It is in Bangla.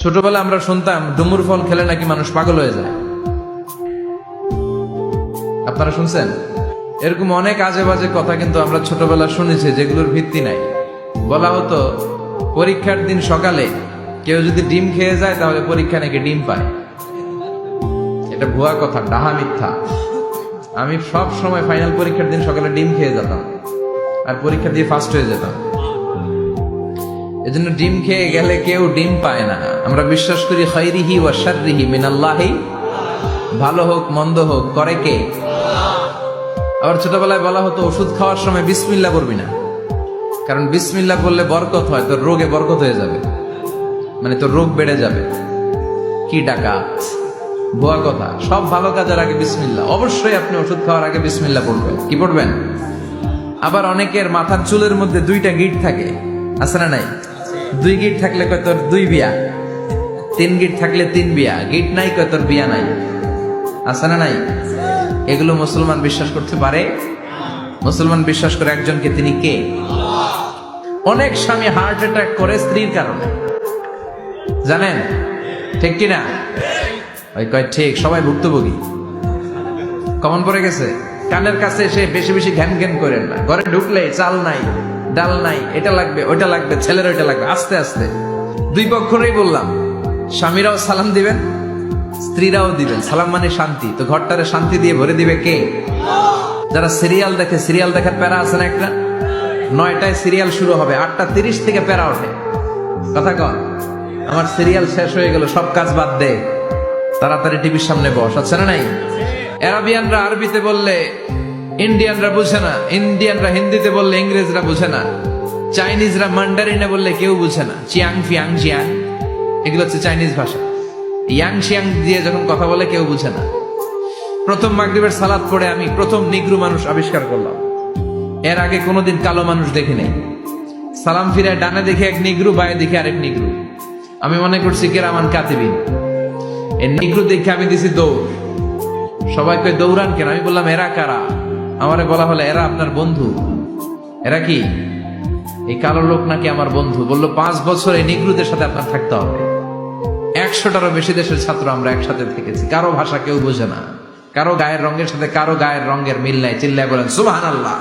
ছোটবেলায় আমরা শুনতাম ডুমুর ফল খেলে নাকি মানুষ পাগল হয়ে যায়। আপনারা শুনছেন? এরকম অনেক আজে বাজে কথা কিন্তু আমরা ছোটবেলা শুনেছি, যেগুলোর ভিত্তি নাই। বলা হতো পরীক্ষার দিন সকালে কেউ যদি ডিম খেয়ে যায় তাহলে পরীক্ষা নাকি ডিম পায়। এটা ভুয়া কথা, ডাহা মিথ্যা। আমি সব সময় ফাইনাল পরীক্ষার দিন সকালে ডিম খেয়ে যেতাম আর পরীক্ষা দিয়ে ফার্স্ট হয়ে যেতাম। এজন্য ডিম খেয়ে গেলে কেউ ডিম পায় না। আমরা বিশ্বাস করি খাইরিহি ওয়া শাররিহি মিনাল্লাহি, ভালো হোক মন্দ হোক করে কে? আবার ছোটবেলায় বলা হতো ওষুধ খাওয়ার সময় বিসমিল্লাহ বলবি না, কারণ বিসমিল্লাহ বললে বরকত হয়, তোর রোগে বরকত হয়ে যাবে, মানে তোর রোগ বেড়ে যাবে। কি ডাকাত, ভুয়া কথা। সব ভালো কাজের আগে বিসমিল্লাহ। অবশ্যই আপনি ওষুধ খাওয়ার আগে বিসমিল্লাহ পড়বেন। কি পড়বেন? আবার অনেকের মাথার চুলের মধ্যে 2টা গিঁট থাকে, আছে না নাই? 2 গিঁট থাকলে কয় তোর 2 বিয়া, 3 গিঁট থাকলে 3 বিয়া, গিঁট নাই কয় তোর বিয়া নাই, আছে না নাই? এগুলো মুসলমান বিশ্বাস করতে পারে? মুসলমান বিশ্বাস করে একজনকে, তিনি কে? অনেক স্বামী হার্ট অ্যাটাক করে স্ত্রীর কারণে, জানেন? ঠিক কিনা? ওই কয় ঠিক, সবাই ভুক্তভোগী। কমন পড়ে গেছে। কানের কাছে এসে বেশি বেশি ঘ্যান ঘ্যান করেন না। ঘরে ঢুকলে চাল নাই, ডাল নাই, এটা লাগবে ওইটা লাগবে, ছেলের ওইটা লাগবে। আস্তে আস্তে দুই পক্ষরেই বললাম, স্বামীরাও সালাম দিবেন, স্ত্রীরাও দিবেন। সালাম মানে শান্তি, তো ঘরটারে শান্তি দিয়ে ভরে দিবে কে? যারা সিরিয়াল দেখে, সিরিয়াল দেখার প্যারা আছে না একটা? 9টায় সিরিয়াল শুরু হবে, 8:30 থেকে প্যারা ওঠে। কথা কন, আমার সিরিয়াল শেষ হয়ে গেল, সব কাজ বাদ দে, তাড়াতাড়ি টিভির সামনে বস, আছে না নাই? আরবিয়ানরা আরবিতে বললে ইন্ডিয়ানরা বুঝে না, ইন্ডিয়ানরা হিন্দিতে বললে ইংরেজরা বুঝে না, চাইনিজরা মান্ডারিনে বললে কেউ বুঝে না। চিয়াং ফিয়াং জিয়াং, এগুলো হচ্ছে চাইনিজ ভাষা। ইয়াং শিয়াং দিয়ে যখন কথা বলে কেউ বুঝে না। প্রথম মাগরিবের সালাত পড়ে আমি প্রথম নিগ্রু মানুষ আবিষ্কার করলাম। এর আগে কোনোদিন কালো মানুষ দেখি নাই। সালাম ফিরে ডানে দেখে এক নিগ্রু, বায়ে দেখে আরেক নিগ্রু। আমি মনে করছি কেরামান কাতিবিন। এই নিগ্রু দেখে আমি দিছি দৌড়। সবাই কই দৌড়ান কেন? আমি বললাম এরা কারা? আমারে বলা হলো এরা আপনার বন্ধু। এরা কি? এই কালো লোক নাকি আমার বন্ধু। বললো 5 বছর এই নিগ্রুদের সাথে আপনার থাকতে হবে। 100টারও বেশি দেশের ছাত্র আমরা একসাথে থেকেছি। কারো ভাষা কেউ বোঝে না, কারো গায়ের রঙের সাথে কারো গায়ের রঙের মিল নাই। চিল্লায় বলেন সুবহানাল্লাহ।